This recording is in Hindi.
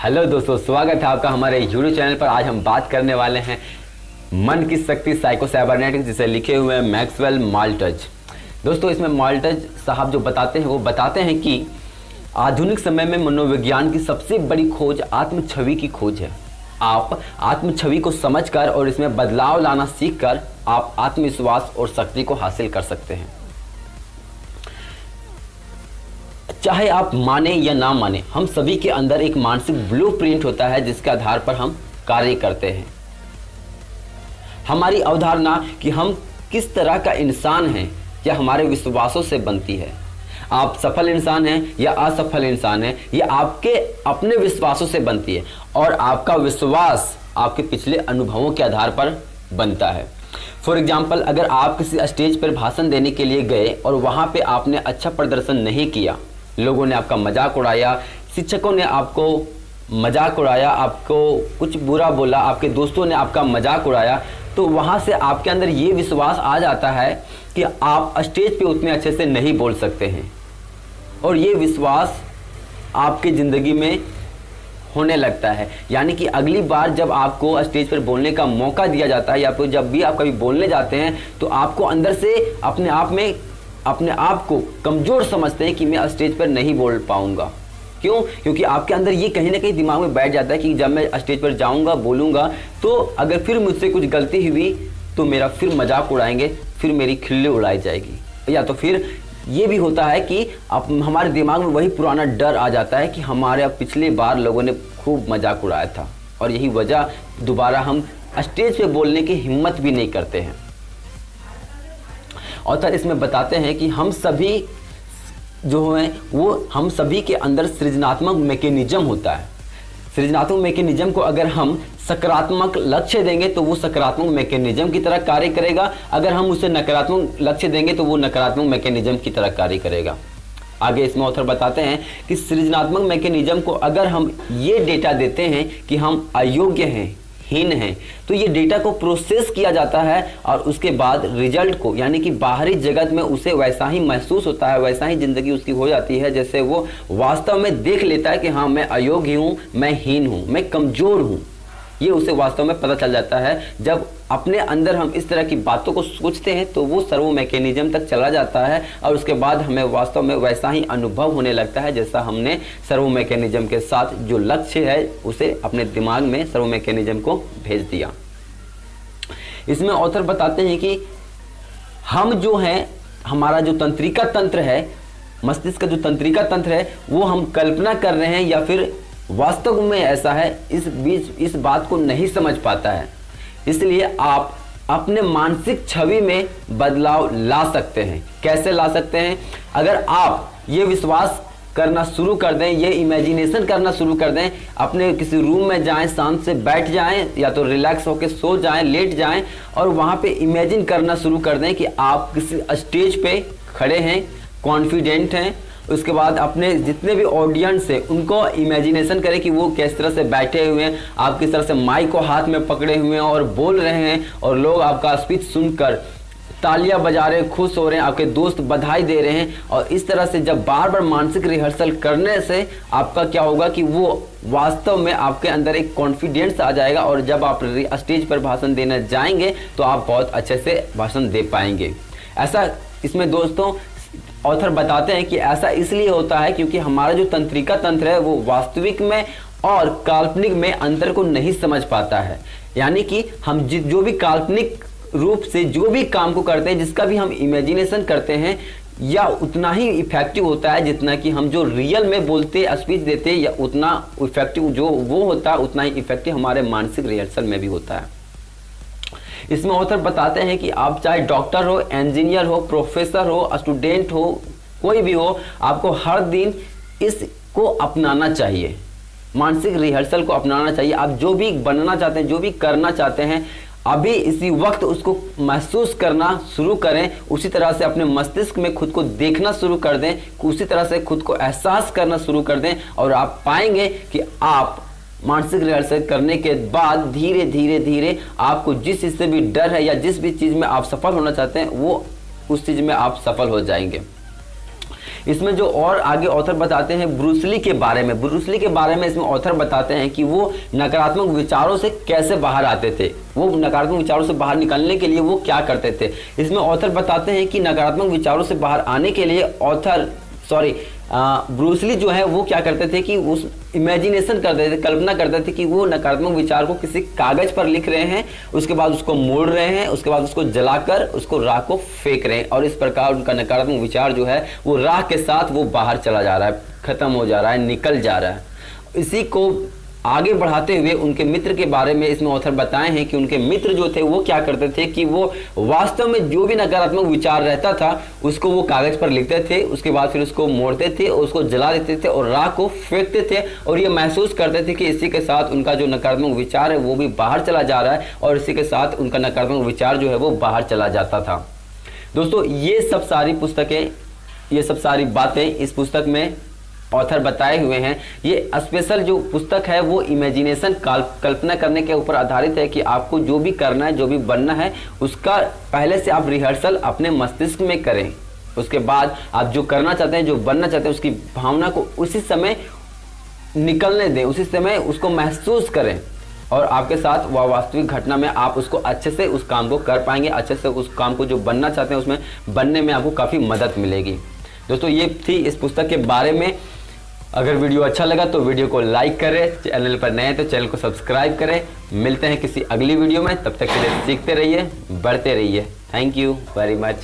हेलो दोस्तों, स्वागत है आपका हमारे यूट्यूब चैनल पर। आज हम बात करने वाले हैं मन की शक्ति साइको साइबरनेटिक्स, जिसे लिखे हुए हैं मैक्सवेल माल्टज। दोस्तों, इसमें माल्टज साहब जो बताते हैं वो बताते हैं कि आधुनिक समय में मनोविज्ञान की सबसे बड़ी खोज आत्म छवि की खोज है। आप आत्म छवि को समझकर और इसमें बदलाव लाना सीखकर आप आत्मविश्वास और शक्ति को हासिल कर सकते हैं। चाहे आप माने या ना माने, हम सभी के अंदर एक मानसिक ब्लूप्रिंट होता है जिसके आधार पर हम कार्य करते हैं। हमारी अवधारणा कि हम किस तरह का इंसान हैं या हमारे विश्वासों से बनती है। आप सफल इंसान हैं या असफल इंसान हैं, यह आपके अपने विश्वासों से बनती है और आपका विश्वास आपके पिछले अनुभवों के आधार पर बनता है। फॉर एग्जाम्पल, अगर आप किसी स्टेज पर भाषण देने के लिए गए और वहाँ पे आपने अच्छा प्रदर्शन नहीं किया, लोगों ने आपका मजाक उड़ाया, शिक्षकों ने आपको मजाक उड़ाया, आपको कुछ बुरा बोला, आपके दोस्तों ने आपका मजाक उड़ाया, तो वहाँ से आपके अंदर ये विश्वास आ जाता है कि आप स्टेज पे उतने अच्छे से नहीं बोल सकते हैं और ये विश्वास आपकी ज़िंदगी में होने लगता है। यानी कि अगली बार जब आपको स्टेज पर बोलने का मौका दिया जाता है या फिर जब भी आप कभी बोलने जाते हैं तो आपको अंदर से अपने आप को कमज़ोर समझते हैं कि मैं स्टेज पर नहीं बोल पाऊंगा। क्यों? क्योंकि आपके अंदर ये कहीं ना कहीं दिमाग में बैठ जाता है कि जब मैं स्टेज पर जाऊंगा, बोलूंगा, तो अगर फिर मुझसे कुछ गलती हुई तो मेरा फिर मजाक उड़ाएंगे, फिर मेरी खिल्ली उड़ाई जाएगी। या तो फिर ये भी होता है कि अब हमारे दिमाग में वही पुराना डर आ जाता है कि हमारे पिछली बार लोगों ने खूब मजाक उड़ाया था और यही वजह दोबारा हम स्टेज पे बोलने की हिम्मत भी नहीं करते हैं। ऑथर इसमें बताते हैं कि हम सभी जो हैं वो हम सभी के अंदर सृजनात्मक मैकेनिज्म होता है। सृजनात्मक मैकेनिज्म को अगर हम सकारात्मक लक्ष्य देंगे तो वो सकारात्मक मैकेनिज्म की तरह कार्य करेगा, अगर हम उसे नकारात्मक लक्ष्य देंगे तो वो नकारात्मक मैकेनिज्म की तरह कार्य करेगा। आगे इसमें ऑथर बताते हैं कि सृजनात्मक मैकेनिज्म को अगर हम ये डेटा देते हैं कि हम अयोग्य हैं, हीन हैं, तो ये डेटा को प्रोसेस किया जाता है और उसके बाद रिजल्ट को, यानी कि बाहरी जगत में उसे वैसा ही महसूस होता है, वैसा ही जिंदगी उसकी हो जाती है जैसे वो वास्तव में देख लेता है कि हाँ, मैं अयोग्य हूँ, मैं हीन हूँ, मैं कमज़ोर हूँ। ये उसे वास्तव में पता चल जाता है। जब अपने अंदर हम इस तरह की बातों को सोचते हैं तो वो सर्वो मैकेनिज्म तक चला जाता है और उसके बाद हमें वास्तव में वैसा ही अनुभव होने लगता है जैसा हमने सर्वो मैकेनिज्म के साथ जो लक्ष्य है उसे अपने दिमाग में सर्वो मैकेनिज्म को भेज दिया। इसमें ऑथर बताते हैं कि हम जो हैं, हमारा जो तंत्रिका तंत्र है, मस्तिष्क का जो तंत्रिका तंत्र है, वो हम कल्पना कर रहे हैं या फिर वास्तव में ऐसा है, इस बात को नहीं समझ पाता है। इसलिए आप अपने मानसिक छवि में बदलाव ला सकते हैं। कैसे ला सकते हैं? अगर आप ये विश्वास करना शुरू कर दें, ये इमेजिनेशन करना शुरू कर दें, अपने किसी रूम में जाएं, शांत से बैठ जाएं या तो रिलैक्स होकर सो जाएं, लेट जाएं और वहाँ पे इमेजिन करना शुरू कर दें कि आप किसी स्टेज पे खड़े हैं, कॉन्फिडेंट हैं। उसके बाद अपने जितने भी ऑडियंस है उनको इमेजिनेशन करें कि वो किस तरह से बैठे हुए हैं, आप किस तरह से माइक को हाथ में पकड़े हुए हैं और बोल रहे हैं और लोग आपका स्पीच सुनकर तालियां बजा रहे हैं, खुश हो रहे हैं, आपके दोस्त बधाई दे रहे हैं। और इस तरह से जब बार बार मानसिक रिहर्सल करने से आपका क्या होगा कि वो वास्तव में आपके अंदर एक कॉन्फिडेंस आ जाएगा और जब आप स्टेज पर भाषण देने जाएंगे तो आप बहुत अच्छे से भाषण दे पाएंगे। ऐसा इसमें दोस्तों ऑथर बताते हैं कि ऐसा इसलिए होता है क्योंकि हमारा जो तंत्रिका तंत्र है वो वास्तविक में और काल्पनिक में अंतर को नहीं समझ पाता है। यानी कि हम जो भी काल्पनिक रूप से जो भी काम को करते हैं, जिसका भी हम इमेजिनेशन करते हैं, या उतना ही इफेक्टिव होता है जितना कि हम जो रियल में बोलते स्पीच देते, या उतना इफेक्टिव जो वो होता है उतना ही इफेक्टिव हमारे मानसिक रिहर्सल में भी होता है। इसमें ऑथर बताते हैं कि आप चाहे डॉक्टर हो, इंजीनियर हो, प्रोफेसर हो, स्टूडेंट हो, कोई भी हो, आपको हर दिन इसको अपनाना चाहिए, मानसिक रिहर्सल को अपनाना चाहिए। आप जो भी बनना चाहते हैं, जो भी करना चाहते हैं, अभी इसी वक्त उसको महसूस करना शुरू करें। उसी तरह से अपने मस्तिष्क में खुद को देखना शुरू कर दें, उसी तरह से खुद को एहसास करना शुरू कर दें और आप पाएंगे कि आप मानसिक रिहर्सल करने के बाद धीरे धीरे धीरे आपको जिस चीज़ से भी डर है या जिस भी चीज़ में आप सफल होना चाहते हैं वो उस चीज़ में आप सफल हो जाएंगे। इसमें जो और आगे ऑथर बताते हैं ब्रूस ली के बारे में, ब्रूस ली के बारे में इसमें ऑथर बताते हैं कि वो नकारात्मक विचारों से कैसे बाहर आते थे, वो नकारात्मक विचारों से बाहर निकलने के लिए वो क्या करते थे। इसमें ऑथर बताते हैं कि नकारात्मक विचारों से बाहर आने के लिए ब्रूस ली जो है वो क्या करते थे कि उस इमेजिनेशन करते थे, कल्पना करते थे कि वो नकारात्मक विचार को किसी कागज पर लिख रहे हैं, उसके बाद उसको मोड़ रहे हैं, उसके बाद उसको जलाकर उसको राख को फेंक रहे हैं, और इस प्रकार उनका नकारात्मक विचार जो है वो राख के साथ वो बाहर चला जा रहा है, खत्म हो जा रहा है, निकल जा रहा है। इसी को आगे बढ़ाते हुए उनके मित्र के बारे में इसमें ऑथर बताए हैं कि उनके मित्र जो थे वो क्या करते थे कि वो वास्तव में जो भी नकारात्मक विचार रहता था उसको वो कागज पर लिखते थे, उसके बाद फिर उसको मोड़ते थे और उसको जला देते थे और राख को फेंकते थे, और ये महसूस करते थे कि इसी के साथ उनका जो नकारात्मक विचार है वो भी बाहर चला जा रहा है, और इसी के साथ उनका नकारात्मक विचार जो है वो बाहर चला जाता था। दोस्तों ये सब सारी पुस्तकें, ये सब सारी बातें इस पुस्तक में ऑथर बताए हुए हैं। ये स्पेशल जो पुस्तक है वो इमेजिनेशन, कल्पना करने के ऊपर आधारित है कि आपको जो भी करना है, जो भी बनना है, उसका पहले से आप रिहर्सल अपने मस्तिष्क में करें, उसके बाद आप जो करना चाहते हैं, जो बनना चाहते हैं, उसकी भावना को उसी समय निकलने दें, उसी समय उसको महसूस करें, और आपके साथ वह वास्तविक घटना में आप उसको अच्छे से उस काम को कर पाएंगे, अच्छे से उस काम को जो बनना चाहते हैं उसमें बनने में आपको काफ़ी मदद मिलेगी। दोस्तों ये थी इस पुस्तक के बारे में। अगर वीडियो अच्छा लगा तो वीडियो को लाइक करें, चैनल पर नए हैं तो चैनल को सब्सक्राइब करें। मिलते हैं किसी अगली वीडियो में, तब तक के लिए सीखते रहिए, बढ़ते रहिए। Thank you very much.